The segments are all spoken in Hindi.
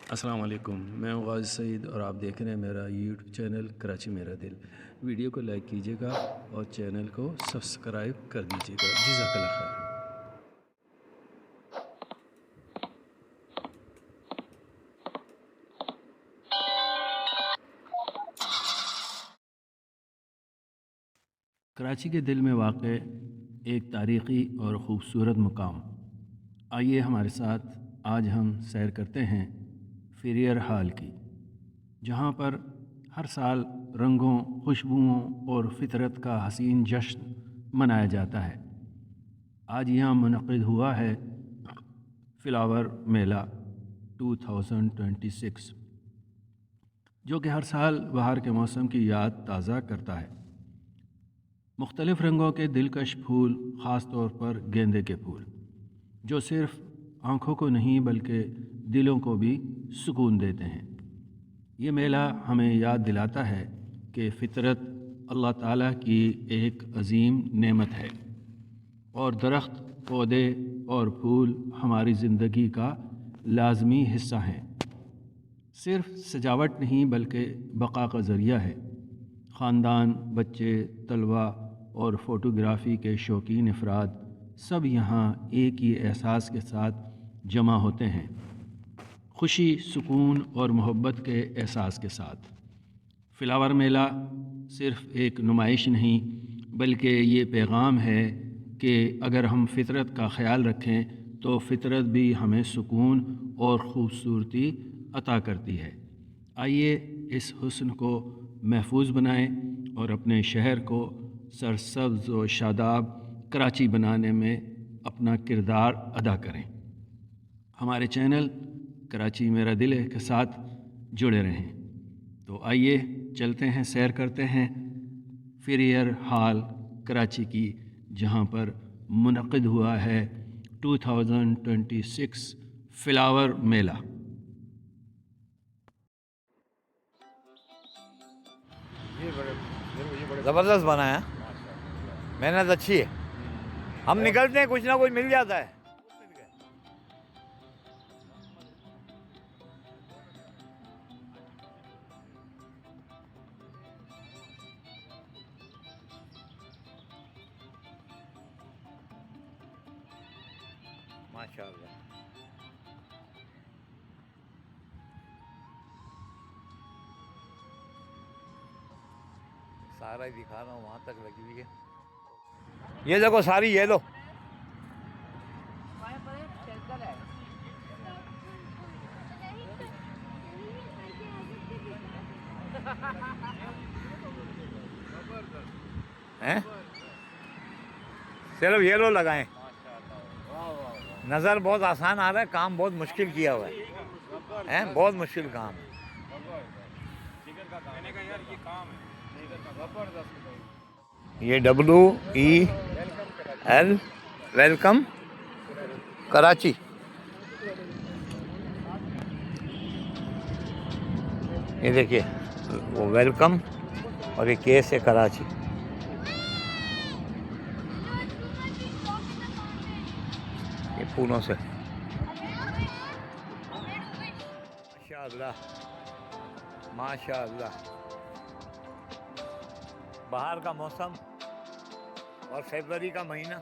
अस्सलाम वालेकुम, मैं हूँ गाज़ी सईद और आप देख रहे हैं मेरा यूट्यूब चैनल कराची मेरा दिल। वीडियो को लाइक कीजिएगा और चैनल को सब्सक्राइब कर दीजिएगा। जज़ाकल्लाह खैर। कराची के दिल में वाक़ एक तारीख़ी और ख़ूबसूरत मुकाम। आइए हमारे साथ आज हम सैर करते हैं फेरियर हाल की, जहाँ पर हर साल रंगों, खुशबुओं और फितरत का हसीन जश्न मनाया जाता है। आज यहाँ मुनक़िद हुआ है फ्लावर मेला 2026, जो कि हर साल बहार के मौसम की याद ताज़ा करता है। मुख्तलिफ़ रंगों के दिलकश फूल, ख़ास तौर पर गेंदे के फूल, जो सिर्फ़ आँखों को नहीं बल्कि दिलों को भी सुकून देते हैं। ये मेला हमें याद दिलाता है कि फ़ितरत अल्लाह ताला की एक अज़ीम नेमत है और दरख्त, पौधे और फूल हमारी ज़िंदगी का लाज़मी हिस्सा हैं। सिर्फ़ सजावट नहीं बल्कि बक़ा का ज़रिया है। ख़ानदान, बच्चे, तलबा और फ़ोटोग्राफ़ी के शौकीन अफराद सब यहाँ एक ही एहसास के साथ जमा होते हैं, खुशी, सुकून और मोहब्बत के एहसास के साथ। फ्लावर मेला सिर्फ़ एक नुमाइश नहीं बल्कि ये पैगाम है कि अगर हम फ़ितरत का ख़याल रखें तो फ़ितरत भी हमें सुकून और ख़ूबसूरती अता करती है। आइए इस हुस्न को महफूज बनाएं और अपने शहर को सरसब्ज़ व शादाब कराची बनाने में अपना किरदार अदा करें। हमारे चैनल कराची मेरा दिल है के साथ जुड़े रहें। तो आइए चलते हैं, सैर करते हैं फेरियर हाल कराची की, जहां पर मुनक़िद हुआ है 2026 फ्लावर मेला। ज़बरदस्त बना है, मेहनत अच्छी है। हम निकलते हैं, कुछ ना कुछ मिल जाता है। माशाअल्लाह। सारा ही दिखा रहा हूँ, वहाँ तक लगी हुई है। ये देखो, सारी ये लो। हैं? सिर्फ ये लो लगाएं। नज़र बहुत आसान आ रहा है, काम बहुत मुश्किल किया हुआ है, बहुत मुश्किल काम है। ये WEL वेलकम कराची। ये देखिए, वो वेलकम और ये के से कराची। ये फूलों से माशाअल्लाह माशाअल्लाह। बाहर का मौसम और फरवरी का महीना।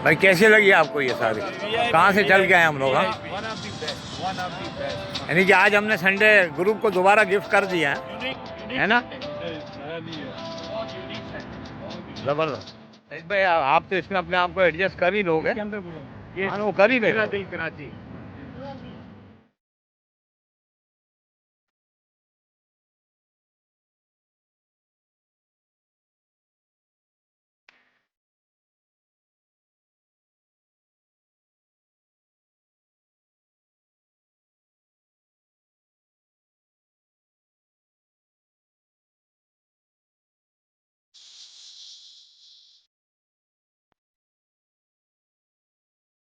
भाई कैसे लगी आपको ये सारी? कहाँ से चल के आए हम लोग? हाँ, यानी कि आज हमने संडे ग्रुप को दोबारा गिफ्ट कर दिया है ना? जबरदस्त भाई, आप तो इसमें अपने आप को एडजस्ट कर ही लोगे। ये वो कर ही लेगा।